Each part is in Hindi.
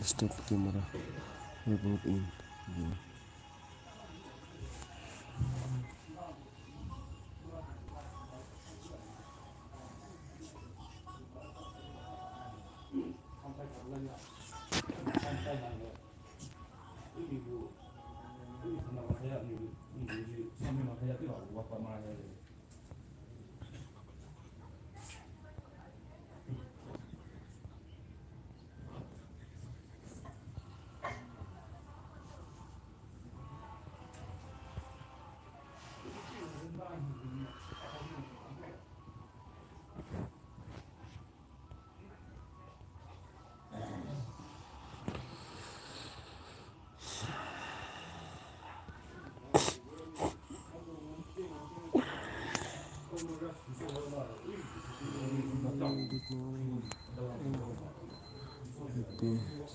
step camera about in view.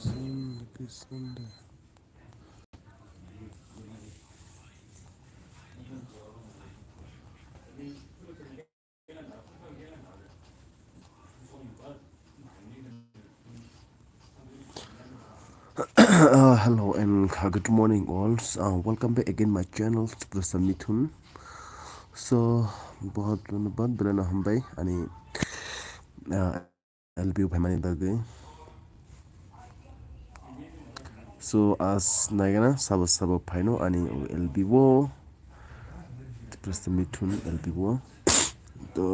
Happy Sunday. Hello and good morning all. Welcome back again my channel Tiprasa Mithun. So बहुत बेला हमबाई अनि एलबी भाइमानी बगे. So as नायगना सब फाइनो अनि एलबी वो Tiprasa Mithun एलबी वो तो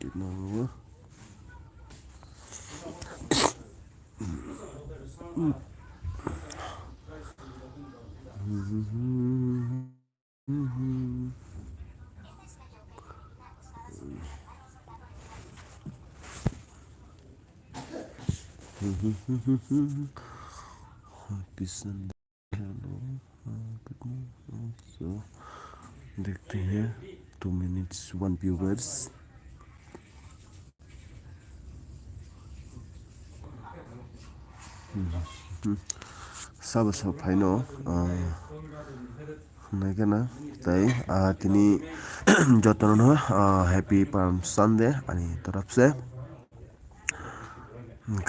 टिप्नो Happy Sunday. Hello. Good morning. So देखते हैं 2 minutes 1 viewers. सब फाइनो नायगना ताई तिनी जतन न हैप्पी पाम संडे अनि तरफ से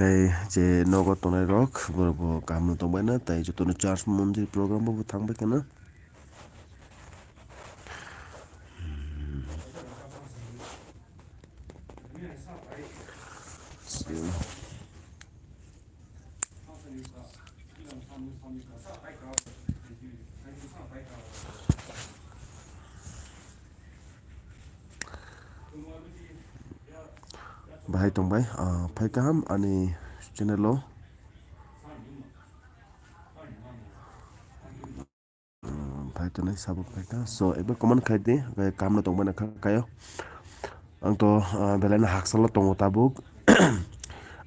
कई जे नगद तनाय रक बरबो काम तो बना ताई जतन चार्ज मंदिर प्रोग्राम बो थांबे केना Bahai tongbai phai kam ani channel lo phai to nai sabuk phai ka so eba common khai de kam na tongbai na kayo ang to belana haksal tongo tabuk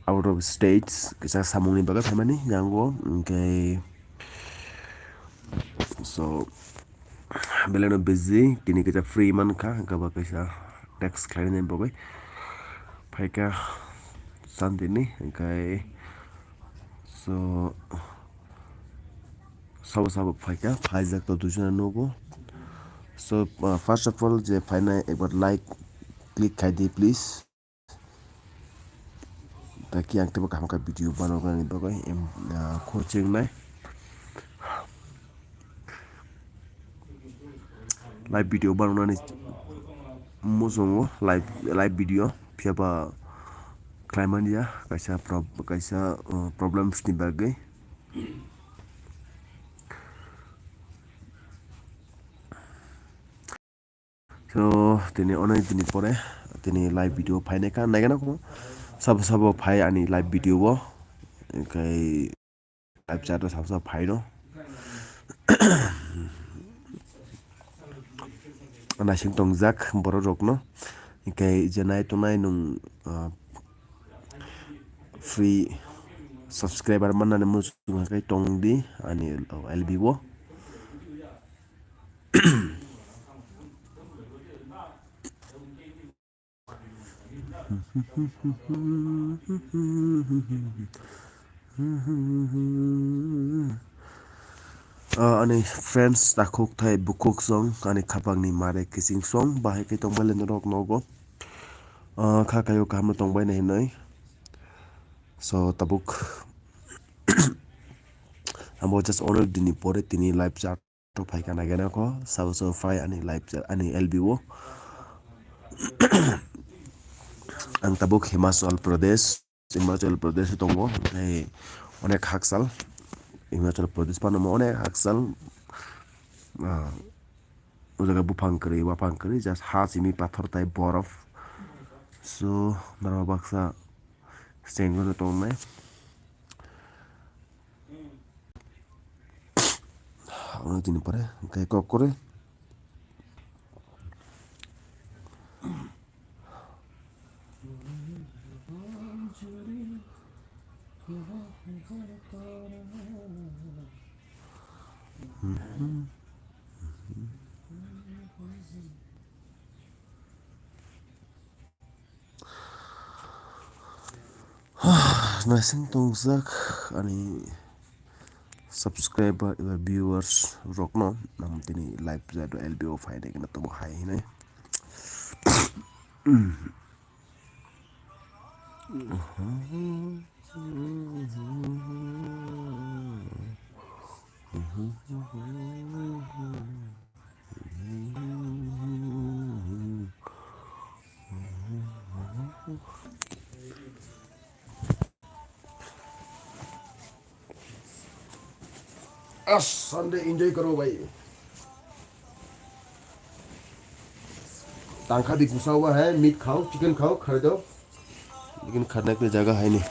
out of states kisa samung ni baga phamani yango okay so belana busy kini kisa free man ka gaba kisa tax claim ni bagai phai ka Sunday ni okay so सब फाइका फाइजक तो दूसरा नोगो so first of all जे फाइनाई एक बार लाइक क्लिक खाई दी प्लीज ताकि आंटे बका हमका वीडियो बनाओगा नहीं बगा एम कोचिंग में लाइव वीडियो बनाना नहीं मुझोंगो लाइव वीडियो फिर बा क्लाइमानिया कैसा प्रॉब्लम्स नहीं बागे so tini onai tini pore tini live video phaine ka naigana ko सब फाइ अनि लाइभ भिडियो वो kai live chat ro सब phi no ana sing tong jak boro rok no kai janai tonai nung free subscriber manna mu kai tong di ani lb wo ani friends ta khok thai bukok song ani khapang ni mare kissing song bahai kai tong balen rok nogo kha kayo kam tong bai nei noi so tabuk Amo just honor dini pore tini live chat to phai kana gena ko so fai ani live chat ani LBO ang tabuk Himachal Pradesh tongo onek haksal Himachal Pradesh panomo onek haksal ujaga bupang kari wapang kari just hasimi pathor tai borof so narwa baksa sengo tongnai ono dini pore kai kokore nasing tongzak ani subscriber viewers rokno nam tini live chat LBO FAINAI kana tomo hai nai Sunday enjoy करो भाई तांखा भी घुसा हुआ है मीट खाओ चिकन खाओ खरीदो लेकिन खाने के लिए जगह है नहीं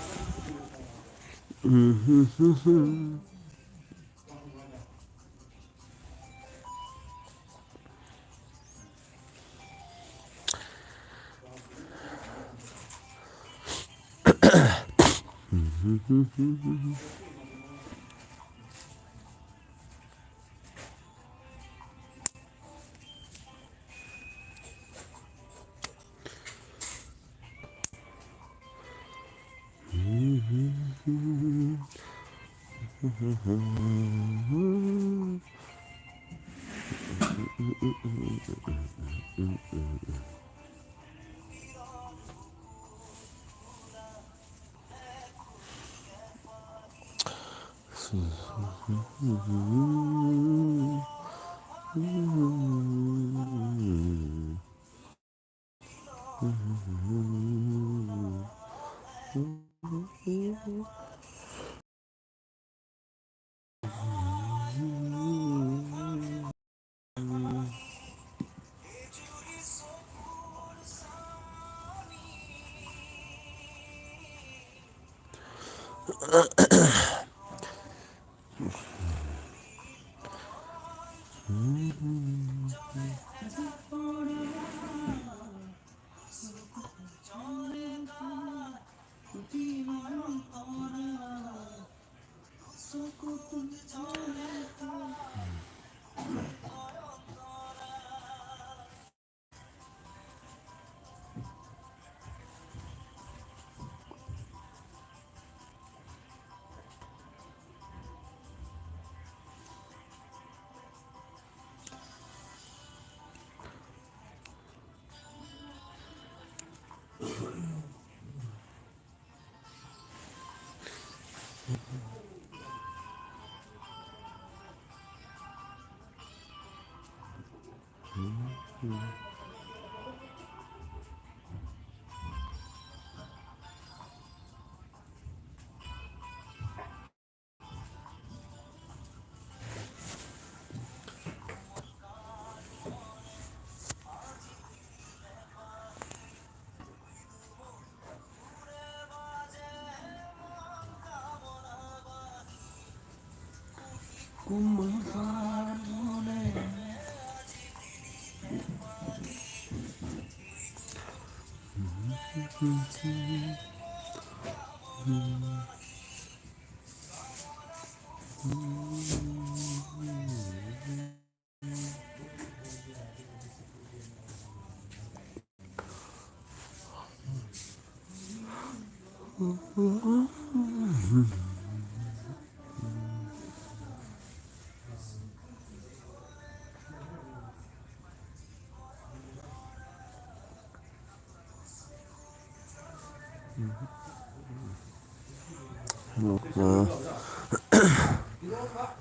Hello.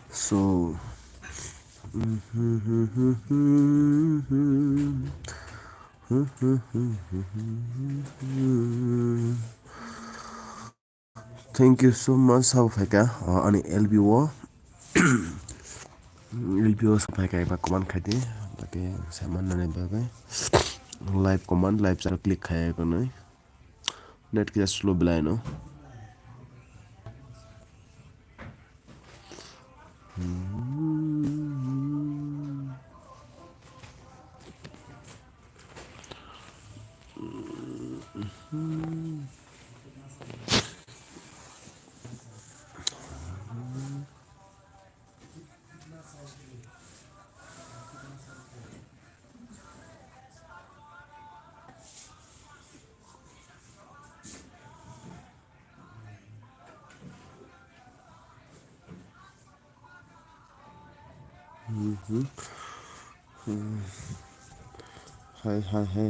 So thank you so much Sabufaika ani LBO LBO Sabufaika iba command khadi bake saman nane bagai live command live char click khaya ko nai net ki slow bilai no Hi,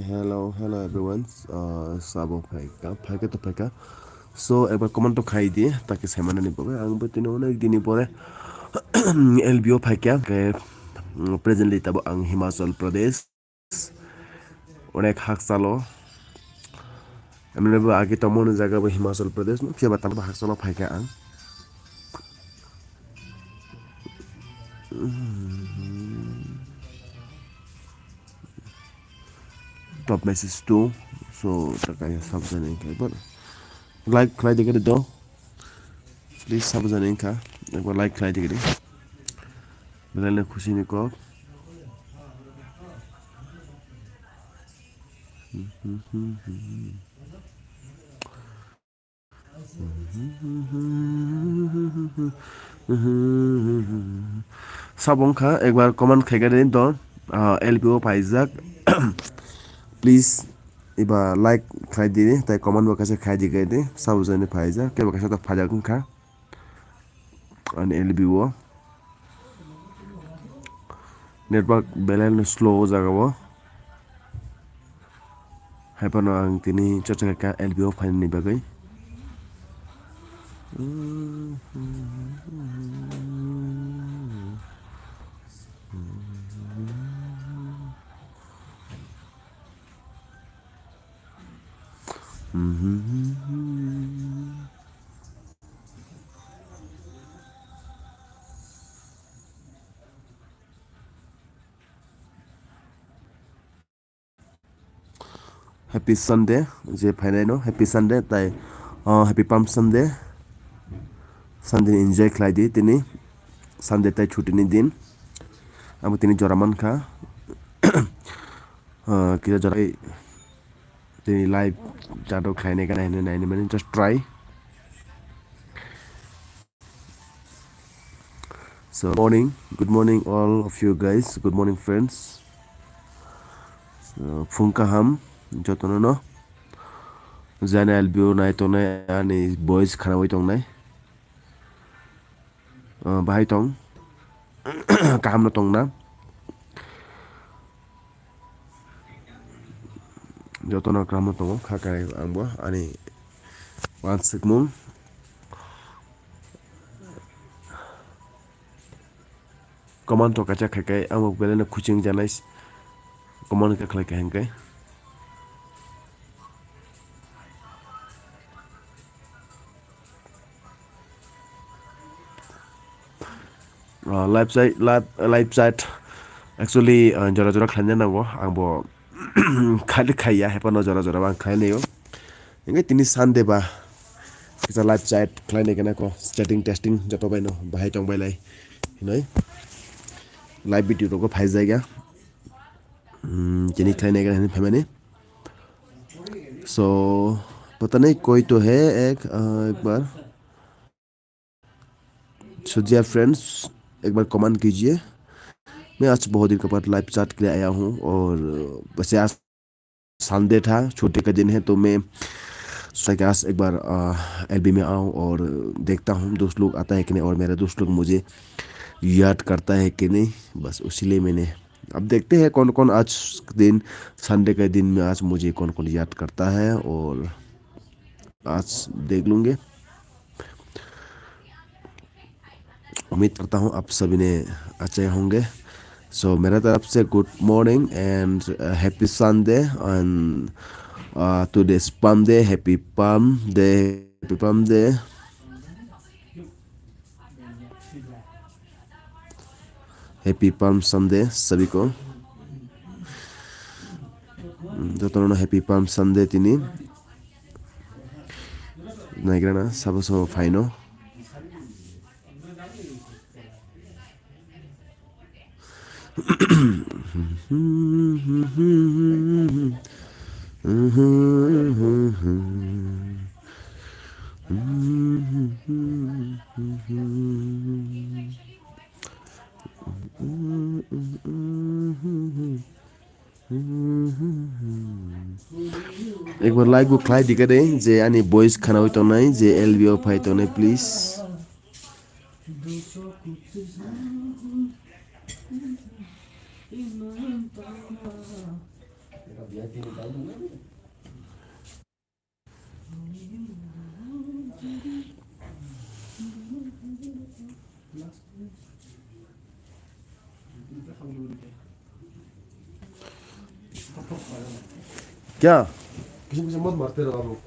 hello everyone. Sabo Paika to Paika. So, ever comment to Kaidi, Taki Simon and Boga, and but in one Dinipore LBO Paika, presently Tabo ang Himachal Pradesh, Onek Haksalo. I remember Agitamon Zaga Himachal Pradesh, no Kiabatama Haksalo Paika ang. Top message too, so Takaya Sabzanin, but like Clyde get it though. Please Sabzanin ka, like Clyde get it. Belana Kusiniko. Sabongka एक बार कमेंट खेगा दिन तो LPO पाइजाक प्लीज इबा लाइक खाई दी ताई कमेंट बकासे खाई दी गए थे सब जने पाइजा के बकासे तो फाजा कुन खा अन LPO नेटवर्क बैलेंस स्लो जागा वो हाइपन आंग तिनी चचा का LPO फाइन नहीं Bagai Happy Sunday, je FAINAI no Happy Sunday tai Happy Palm Sunday. Sunday enjoy khlai di tini Sunday tai chuti ni din. Amo tini joraman kha kita jorai tini live JOTO khlai ne kana ne mane just try. So good morning all of you guys. Good morning friends. Funka ham JOTO no Zana LBO nai to nai ani boys khana wai tong nai bahai tong kam na tong na JOTO na kam na tong kha kai angbo ani one second command to kacha khai kai amok bele na khuching janai command ka khlai kai hang kai live chat actually jora khanya na go angbo khali khaya hepa no jora bang khai ne yo ngai tini Sunday ba kita live chat khlai ne kana ko chatting testing JOTO bai no bahai tong bai lai hinai live video ko phai jaiga jeni khlai ne kana family so पता नहीं कोई तो है एक बार सुजिया फ्रेंड्स एक बार कमेंट कीजिए मैं आज बहुत दिन के बाद लाइव चैट के लिए आया हूँ और वैसे आज संडे था छुट्टी का दिन है तो मैं सोचा कि आज एक बार LB में आऊँ और देखता हूँ दोस्त लोग आता है कि नहीं और मेरे दोस्त लोग मुझे याद करता है कि नहीं बस उसीलिए मैंने अब देखते हैं कौन कौन आज दिन संडे के दिन में आज मुझे कौन कौन याद करता है और आज देख लूँगे उम्मीद करता हूँ आप सभी ने अच्छे होंगे। सो मेरा तरफ से good morning and happy Sunday and today पम डे, हैप्पी पम डे, हैप्पी पम डे। हैप्पी पम संडे सभी को। जोतो नो हैप्पी पम संडे तिनी नाइग्राना सबसो फाइनो। एक बार लाइक को क्लाइ दिखा दे जे आनी बॉयज खाना हुई तो नहीं जे एलबीओ फाइ तो नहीं प्लीज। क्या किसी से मत मारते रहो आप लोग।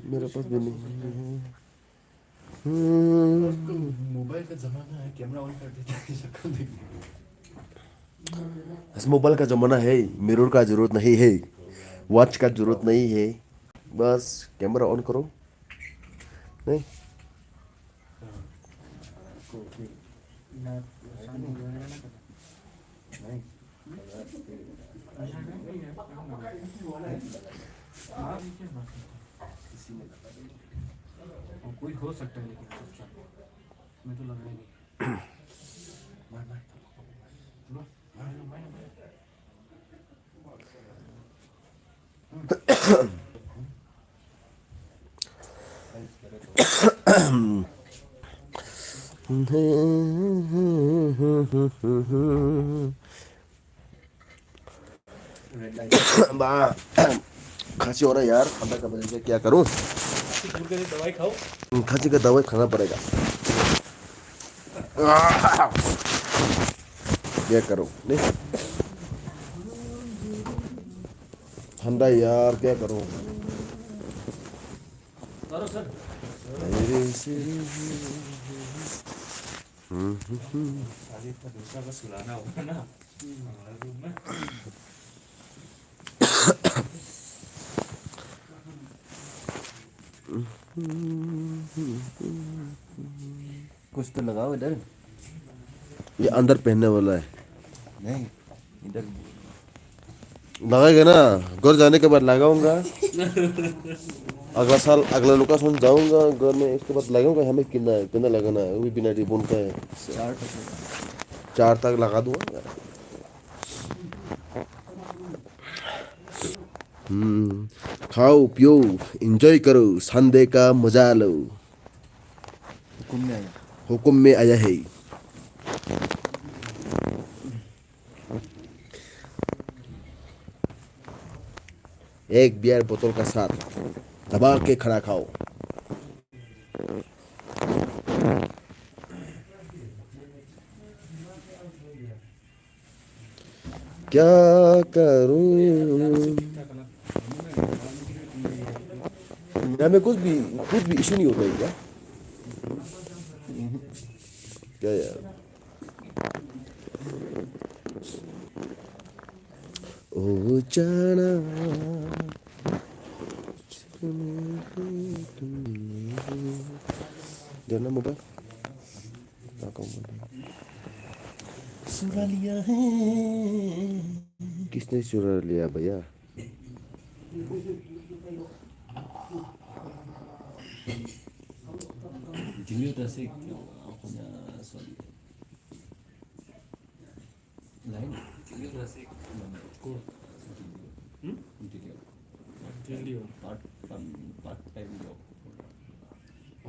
मेरे पास भी नहीं है। मोबाइल का जमाना है, कैमरा ऑन कर देते हैं शक्ल देखने। मोबाइल का जमाना है, मिरर का जरूरत नहीं है, वॉच का जरूरत नहीं है, बस कैमरा ऑन करो। नहीं कोई हो सकता है लेकिन मैं तो लग रहा है खांसी हो रहा है यार, ठंडा का बजे क्या करूं। दवाई खाओ। खांसी का दवाई खाना पड़ेगा। क्या करूं नहीं ठंडा यार, क्या करूं। दूसरा का सुलाना होगा ना। कुछ तो लगाओ इधर। ये अंदर पहनने वाला है। नहीं इधर लगाएगा ना, घर जाने के बाद लगाऊंगा। अगला साल अगला लोकेशन जाऊंगा घर में, इसके बाद लगाऊंगा। हमें कितना लगाना है, वो भी बिना रिबन का है। 4 तक लगा दूंगा। खाओ पियो एंजॉय करो, संडे का मजा लो। हुक्म में आया है। एक बियर बोतल का साथ दबा के खड़ा खाओ। क्या करूं यहाँ में, कुछ भी इशू नहीं होता है क्या? क्या यार, ओ जाना देना मोबाइल चुरा लिया है। किसने चुरा लिया भैया?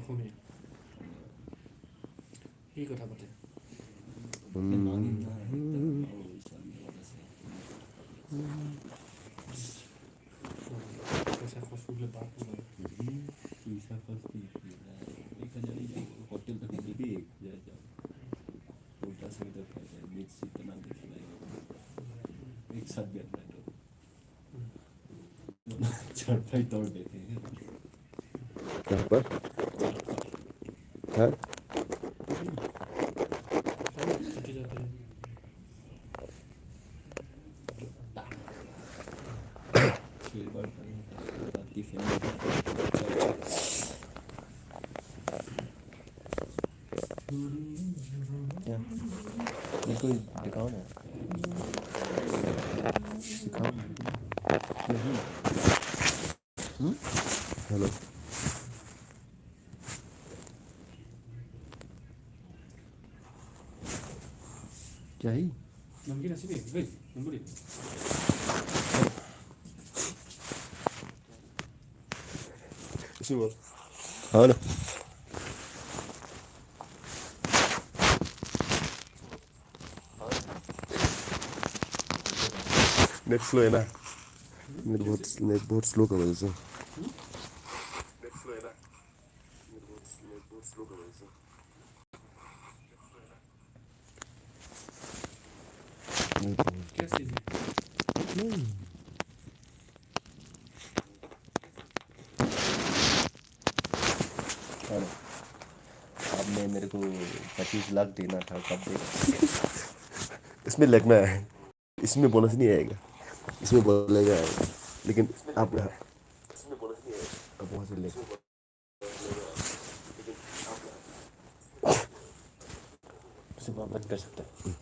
অসমীয়া এই কথা পাতে পইচা খৰচ কৰিবলৈ বাদ নাই पैसा खर्च नहीं किया 1000 होटल तक भी जाएगा उल्टा सीधा खाएगा बीच से इतना दिखलाएगा एक साथ बैठना तो चारपाई तोड़ देते हैं कहाँ पर है छुट्टी जाते हैं छह बार राती फैमिली इनको दिखाओ ना दिखाओ हेलो क्या ही नमकीन ऐसे भी भाई नंबर इसमें बोल हाँ ना नेट स्लो है ना नेट बहुत स्लो कर वजह से नेट स्लो है ना नेट बहुत स्लो कर वजह से क्या चीज़ है आपने मेरे को 25 लाख देना था कब देगा इसमें लगना है इसमें बोनस नहीं आएगा इसमें बोलेगा आएगा लेकिन आप इसमें बोनस नहीं आएगा अब वहाँ से ले उसे वापस कर सकते हैं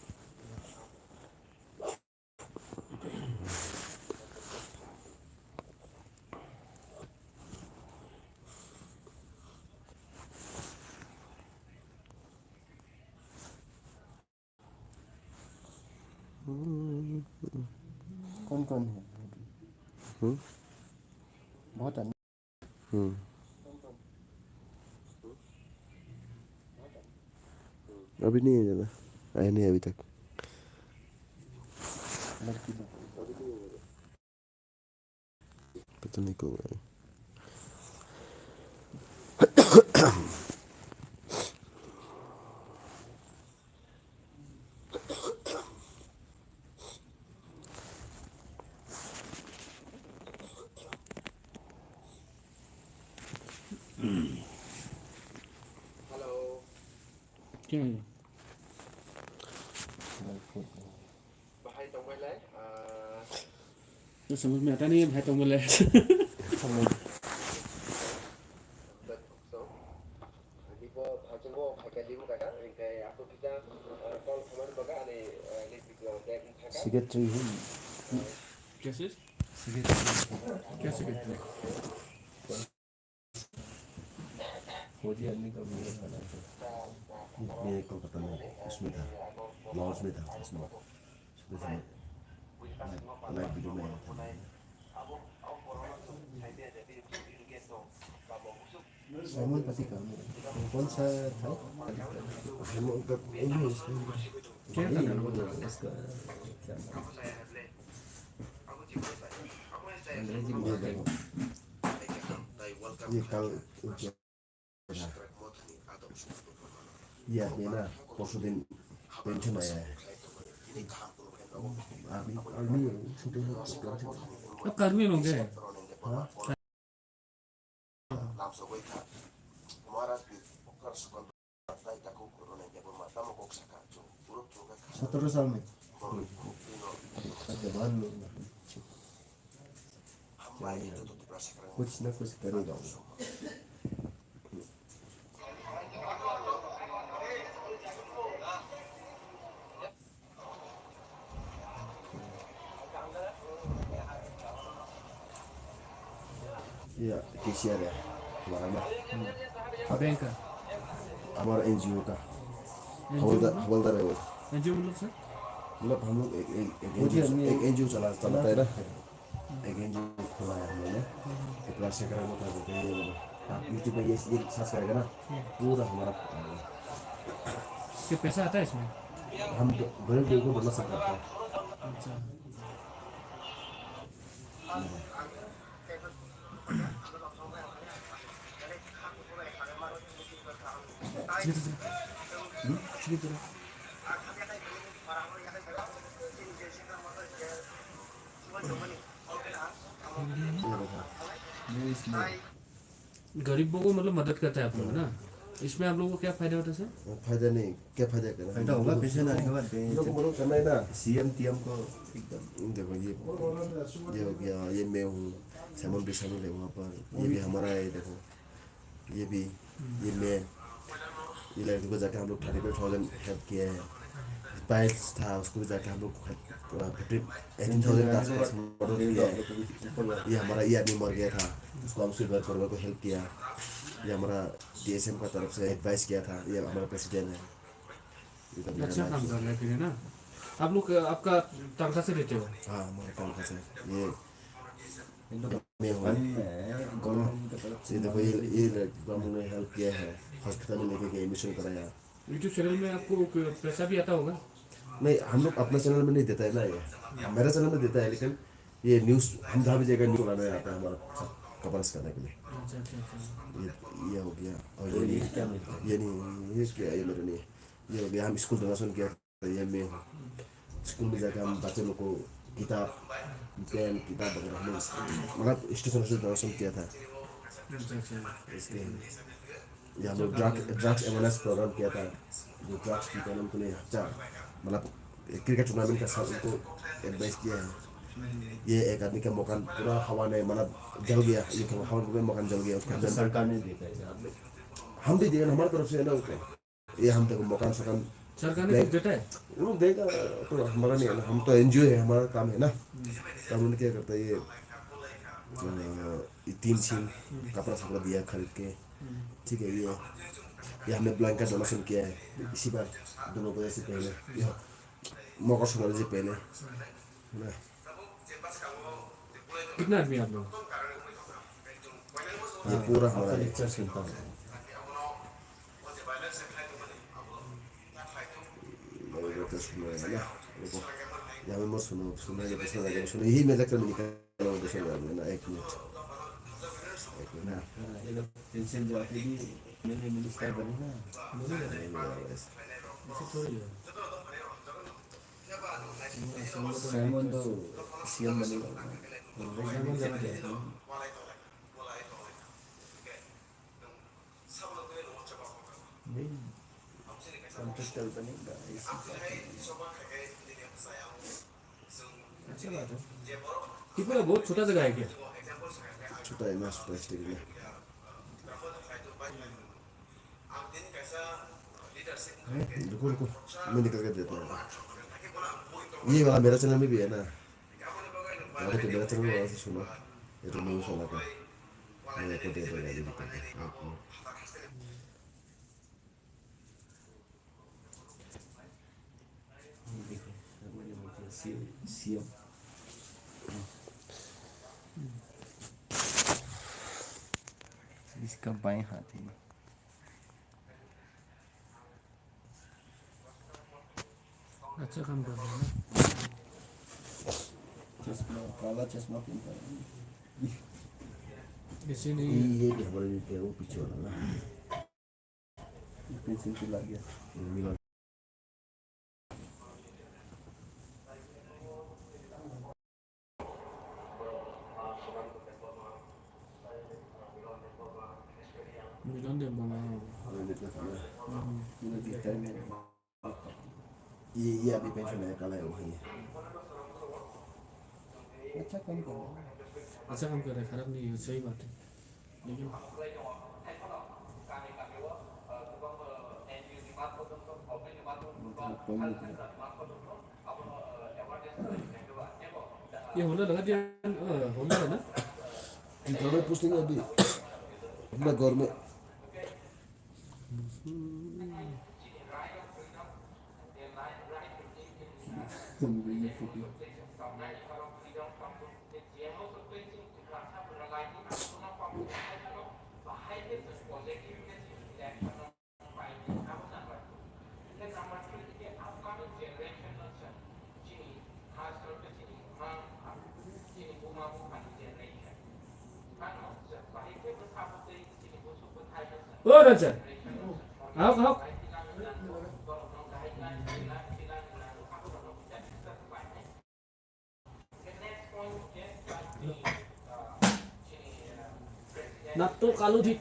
कौन कौन है बहुत आदमी अभी नहीं है ज़्यादा आया नहीं अभी तक लड़की पता नहीं कब आए क्या है तो समझ में आता नहीं है भाई तो बोले सिगरेटरी हूँ कैसे कैसे कहते हैं फौजी आदमी का मुझे खाना है मेरे को पता नहीं उसमें था लॉन्च में था उसमें लाइव वीडियो में आया था साइमन पति का कौन सा था क्या था नाम इसका क्या नाम अंग्रेजी में ये कल ये आदमी ना परसों दिन पेंशन आया है आर्मी अब कर्मी लोग हैं सत्रह साल में कुछ ना कुछ करेगा ये केसीआर है हमारा ना बैंक का हमारा एनजीओ का हवलदार है वो एनजीओ मतलब सर मतलब हम लोग एक एनजीओ चलाता है ना एक एनजीओ खोला है हम लोगों ने टिप्रासा का वो था बोलते हैं आप यूट्यूब यूट्यूब में ये सर्च करेगा ना पूरा हमारा कि पैसा आता है इसमें? हम गरीब को बना सकते हैं। अच्छा गरीबों को मतलब मदद करता है आप लोग ना। इसमें आप लोगों को क्या फायदा होता है सर? फायदा नहीं, क्या फायदा करना फायदा होगा पैसे लाने के बाद लोग मदद करना है ना। सीएम टीएम को एकदम देखो ये हो गया, ये मैं हूँ, सामान भी शामिल है वहाँ पर, ये भी हमारा है। देखो ये भी, ये मैं, ये लड़की को जाके हम लोग 35,000 हेल्प किया है। पाइल्स था उसको भी जाके हम लोग 18,000 का आसपास मदद किया है। ये हमारा ये आदमी मर गया था, उसको हम उसके घर परिवार को हेल्प किया। ये हमारा DSM का तरफ से एडवाइस किया था, ये हमारा प्रेसिडेंट है। अच्छा काम कर रहे हैं फिर है ना। आप लोग आपका तनख्वाह से देते हो? हाँ हमारे तनख्वाह से। ये मैं हूँ, गवर्नमेंट की तरफ ये देखो ये गवर्नमेंट ने हेल्प किया है, हॉस्पिटल में लेके गए, एडमिशन कराया। यूट्यूब चैनल में आपको पैसा भी आता होगा? नहीं हम लोग अपना चैनल में नहीं देता है ना, ये मेरा चैनल में देता है, लेकिन ये न्यूज़ हम जहाँ भी जगह न्यूज़ लाना आता है हमारा कवरेज करने के लिए। अच्छा अच्छा अच्छा ये हो गया। और ये नहीं, ये नहीं, ये क्या, ये मेरे नहीं, ये हो गया। हम स्कूल डोनेशन किया था, ये मैं हूँ। स्कूल में जाकर हम बच्चे लोग को किताब, पेन, किताब वगैरह हम मतलब स्टेशन से डोनेशन किया था। अच्छा इसके ये हम लोग ड्रग्स अवेयरनेस प्रोग्राम किया था, जो ड्रग्स पीते हैं उनको लिए मतलब क्रिकेट टूर्नामेंट का साथ उनको एडवाइस किया है। ये एक आदमी का मकान पूरा हवा ने मतलब जल गया, ये हवा में मकान जल गया, उसका तो सरकार ने देता है हम भी देंगे हमारी तरफ से है ना उसको। ये हम देखो मकान सकन सरकार ने कुछ देता है? वो लोग देगा तो हमारा नहीं है ना, हम तो NGO है, हमारा काम है ना। तो हमने क्या करता है, ये 3 सीन कपड़ा सपड़ा दिया खरीद के, ठीक है। ये हमने ब्लैंकेट डोनेशन किया है इसी बार, दोनों बजे से पहले, मकर संक्रांति से पहले है ना। कितना आदमी आप लोग? ये पूरा हमारा है। लेक्चर सुनता हूँ तो सुनो है ना, देखो यहाँ में मत सुनो, सुनो ये दूसरा जगह सुनो, यही मैं लेक्चर में निकाल दूसरा जगह ना। एक मिनट ना, ये लोग पेंशन जाके भी मेरे मिनिस्टर बने ना ऐसे थोड़ी है। साइमन तो सीएम बनेगा साइमन बन गया। नहीं कॉन्ट्रैक्टर बनेगा इसी अच्छा बात है। त्रिपुरा बहुत छोटा जगह है क्या? छोटा है ना, छोटा स्टेट में। रुको रुको मैं निकल कर देता हूँ। ये वाला मेरा चैनल में भी है ना, अरे तो मेरा चैनल में वहाँ से सुनो, ये तो न्यूज़ वाला का मैं को दे देगा ये आपको। सीएम इसका बाएं हाथ है। अच्छा काम कर रहे हैं ना। चश्मा काला चश्मा पहनता है ऐसे नहीं ये भी हमारे लिए वो पीछे वाला ना, पेंसिल से लग गया। मिलन दे बना मुझे दिखता है मेरे ये अभी पेंशन है, काला है वही है। अच्छा काम कर रहा है। अच्छा काम कर रहे हैं, खराब नहीं है, सही बात है। लेकिन ये होना लगा दिया होना है ना। गवर्नमेंट पोस्टिंग है अभी अपना गवर्नमेंट। ओ राजा आओ आओ Nato kalau di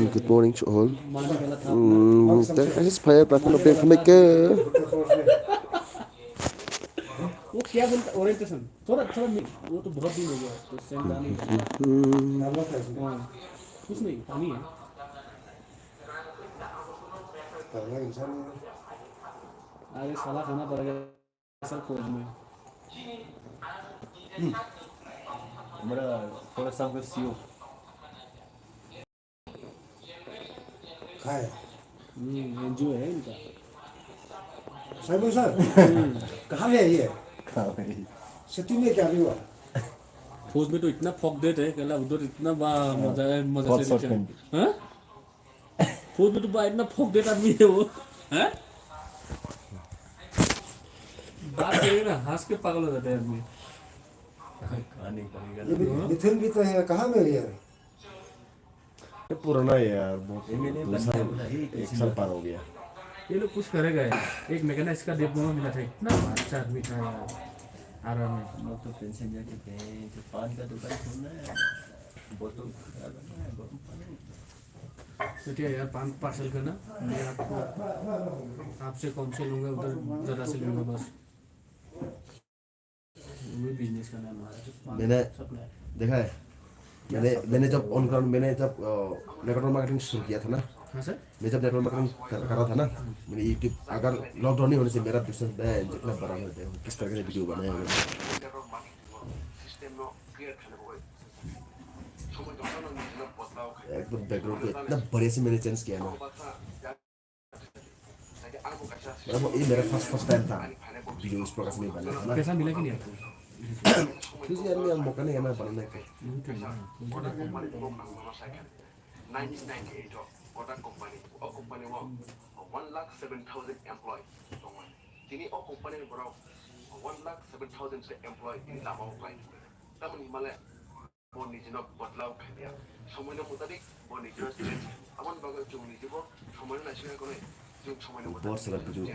Good morning to all. I just fire back on the bed from वो क्या बनता ओरिएंटेशन थोड़ा थोड़ा नहीं वो तो बहुत दिन हो गया तो सेंड डालने कुछ नहीं पानी है आगे साला खाना पड़ेगा सब खोज में हमारा थोड़ा सा हमको सीओ खाए एनजीओ है इनका साइमन सर कहाँ है ये सिटी में क्या हुआ खोज में तो इतना फॉक देते हैं कहला उधर इतना मजा से हाँ खोज में तो बा इतना फॉक देता आदमी है वो हाँ बात करेगा ना हंस के पागल हो जाते हैं आदमी मिथुन भी तो है कहाँ में ये पुराना है यार बहुत 1 साल पार हो गया ये लोग कुछ करेगा यार एक मैकेनिक इसका डिप्लोमा मिला था इतना अच्छा आदमी था यार आराम में लोग तो पेंशन जाके जो पान का दुकान खोलना है बोतल लगाना है गरम पानी सोचिए यार 5 पार्सल करना मैं आपको आपसे कौन से लूँगा उधर ज़रा से लूँगा बस वही बिजनेस करना है हमारा मैंने देखा है मैंने जब ऑन ग्राउंड मैंने जब नेटवर्क मार्केटिंग शुरू किया था ना हाँ सर मैं जब नेटवर्क मार्केटिंग कर रहा था ना मैंने यूट्यूब अगर लॉकडाउन नहीं होने से मेरा बिजनेस जितना बड़ा होता है किस तरह के वीडियो बनाया मैंने एकदम बैकग्राउंड को इतना बढ़िया से मैंने चेंज किया ना मतलब ये मेरा फर्स्ट टाइम था वीडियो इस प्रकार से नहीं बनाया था ना पैसा मिला कि नहीं आपको क्योंकि यार मैं मौका नहीं है ना बनाने का 1998 order company or company mo 1,07,000 employee tini o company bro 1,07,000 employee in lama pai taman himale bo nijino botlaw khania somoyna mutadik bo nijino change amon baga chung nijibo somoyna na shika kone chung somoyna बहुत सारा वीडियो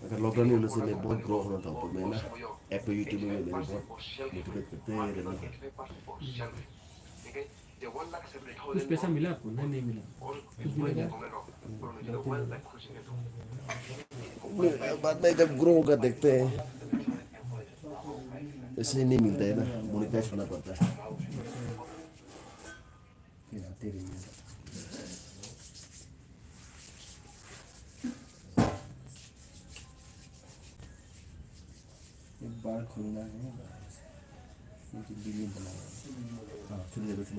अगर लॉकडाउन नहीं होने से मैं बहुत ग्रो होना था तो मैं ना ऐप पे यूट्यूब में मैंने बहुत मोटिवेट करते रहना कुछ पैसा मिला आपको नहीं मिला कुछ मिला बाद में जब ग्रो होगा देखते हैं इसलिए नहीं मिलता है ना मोनिटाइज होना पड़ता है एक बार खुलना है बिल्डिंग बनाना हाँ चलिए बस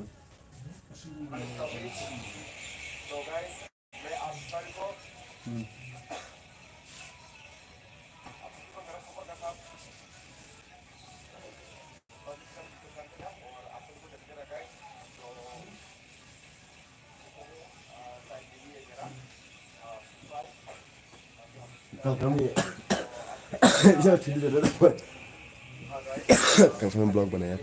तो गाइस मैं आप सभी को कल से ब्लॉग बनाया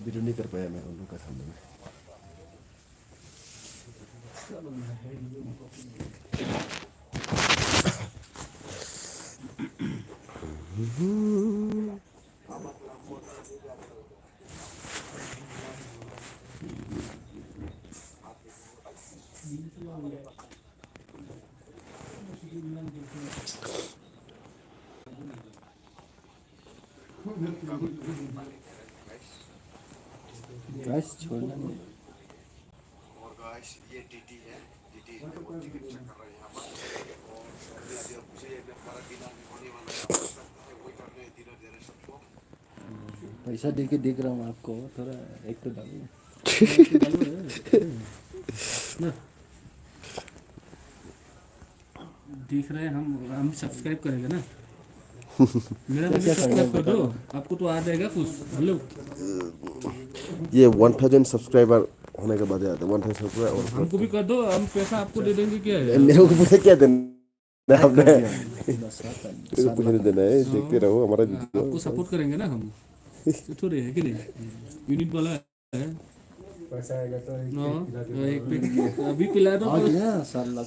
वीडियो नहीं कर पाया मैं उन लोगों का सामने में गैस छोड़ना नहीं। और गाइस ये डीडी है, डीडी वो टिकट चेक कर रहे हैं यहाँ पर। और अभी अब मुझे ये हमारा डिनर होने वाला है, आप देख सकते हैं वही कर रहे हैं, डिनर दे रहे हैं सबको। पैसा दे के देख रहा हूँ आपको, थोड़ा एक तो डालो ना देख रहे हैं हम सब्सक्राइब करेंगे ना। मेरा भी सब्सक्राइब कर दो, आपको तो आ जाएगा कुछ। हेलो ये 1000 सब्सक्राइबर होने के बाद आता है 1000 सब्सक्राइबर और हमको भी कर दो, हम पैसा आपको दे देंगे। क्या है मेरे को पता क्या देना है आपने बस आता है। कुछ नहीं देना है, देखते रहो हमारा वीडियो। आपको सपोर्ट करेंगे ना हम, थोड़े है कि नहीं। यूनिट वाला है पैसा आएगा तो एक पे अभी पिला दो। आ गया 7 लाख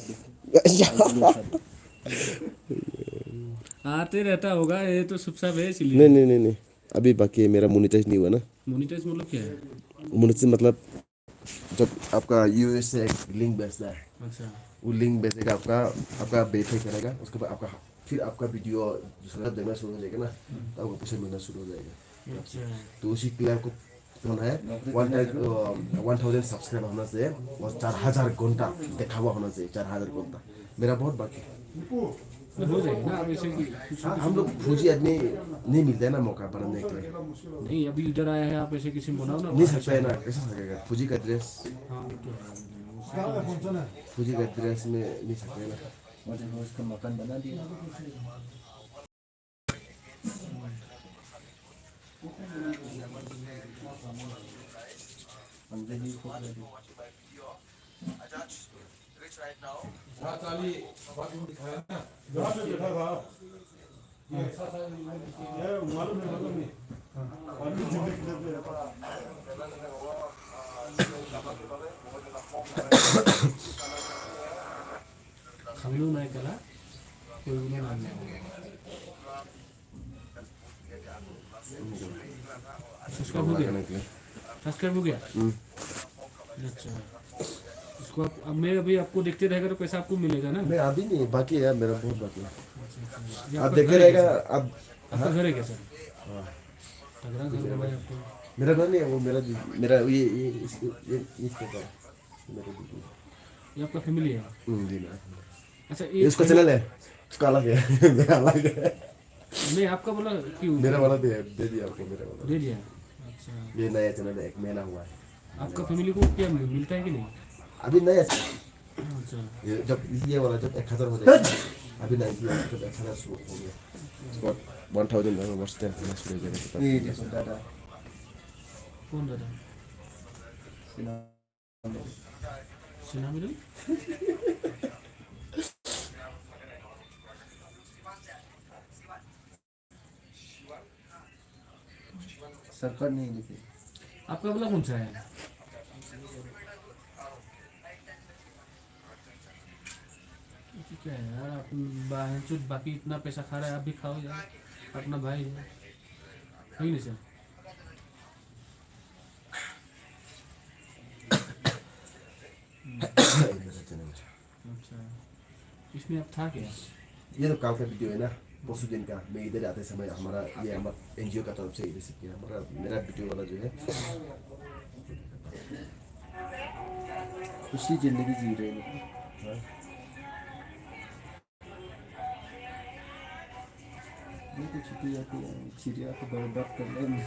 आते रहता होगा, ये तो सब है इसलिए। नहीं अभी बाकी है, मेरा मोनेटाइज नहीं हुआ ना। मोनेटाइज मतलब क्या है? मोनेटाइज मतलब जब आपका यूएस से एक लिंक भेजता है, अच्छा वो लिंक भेजेगा आपका वेरीफाई करेगा, उसके बाद आपका फिर आपका वीडियो दूसरा देखना शुरू हो जाएगा ना, तो आपको पैसा मिलना शुरू हो जाएगा। अच्छा तो उसी के लिए आपको होना है 1000 सब्सक्राइबर होना चाहिए और 4000 घंटा देखा हुआ होना चाहिए। 4000 घंटा मेरा बहुत बाकी है। हो जाएगा ना। अब ऐसे कि हम लोग फौजी आदमी नहीं मिलता है ना मौका बनाने के लिए। नहीं, अभी इधर आए हैं आप, ऐसे किसी बनाओ ना। नहीं सकता है ना, कैसा सकेगा? फौजी का ड्रेस, हाँ तो फौजी का ड्रेस में नहीं सकते ना। मुझे उसका मकान बना दिया। जहाँ पे बैठा था ये मालूम नहीं अभी जिंदगी किधर रहता खालू नहीं करा कोई भी नाम नहीं। सब्सक्राइब हो गया? सब्सक्राइब हो गया? अच्छा, इसको अब मैं अभी आपको देखते रहेगा तो पैसा आपको मिलेगा ना। मैं अभी नहीं, बाकी है, मेरा बहुत बाकी है। ये आप आपका देखते घर है रहेगा क्या? अब। आपका घर है क्या सर? तगड़ा घर है भाई आपको। मेरा घर नहीं है, वो मेरा ये इसके पास मेरा दीदी। ये आपका फैमिली है? जी मेरा। अच्छा ये उसका चैनल है, उसका अलग है, मेरा अलग है। नहीं आपका बोला क्यों? मेरा वाला दे दिया आपको, मेरा वाला दे दिया। अच्छा, ये नया चैनल है, एक महीना हुआ है। आपका फैमिली को क्या मिलता है कि नहीं? अभी नया अच्छा ये जब ये वाला जब 1000 हो जाएगा, अभी नहीं किया जब 1000 शुरू हो गया, उसके बाद 1000 में वर्ष तक करना शुरू हो जाएगा। ये देखो दादा कौन दादा? सिन्हा मिलन? सरकार नहीं लिखी। आपका वाला कौन सा है? क्या है यार, आप बाकी इतना पैसा खा रहा है, आप भी खाओ यार, अपना भाई है नहीं सर? अच्छा, इसमें अब था क्या? ये तो कल का वीडियो है ना, परसों दिन का। मैं इधर आते समय हमारा एनजीओ का तरफ से इधर से किया, मेरा वीडियो वाला जो है। खुशी जिंदगी जी रहे हैं। ये तो चिड़िया को बर्बाद कर लेंगे।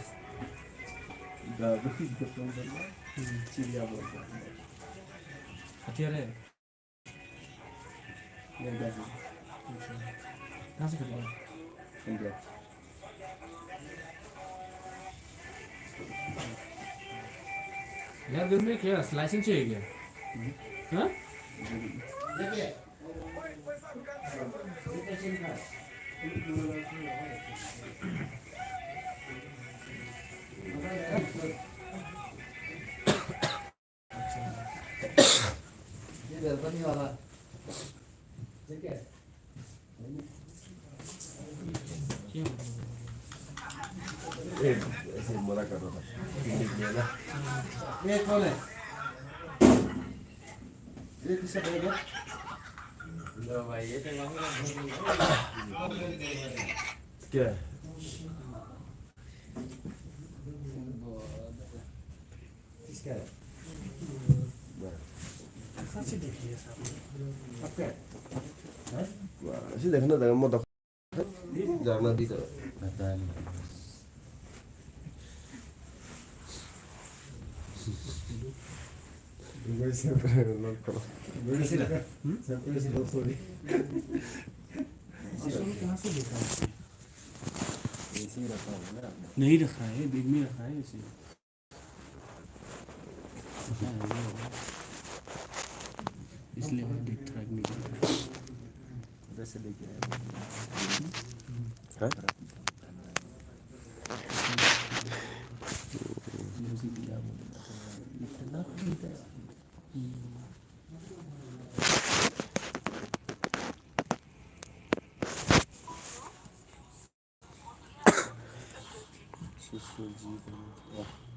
चिड़िया बर्बाद हथियार है? इंडिया कहाँ से खरीदा? इंडिया यार घर में क्या लाइसेंस चाहिए क्या? हाँ? ऐसे मना कर रहा था ना। ये कौन है? ये किसका बैग है? लो भाई ये तो क्या है? इसका है कहाँ से देखिए साहब आपका है हैं? Sih dah kena dah mau tak jangan di tu. Gue siapa nonton gue sih dah siapa sih lo sorry Assam कहाँ से देखा है? ऐसे ही रखा होगा ना आपने नहीं रखा है बैग में रखा है इसे इसलिए मैं देख ट्रैक नहीं कर रहा उधर से लेके आए Hah? म्यूजिक क्या बोलना इतना खरीदा सुसु जी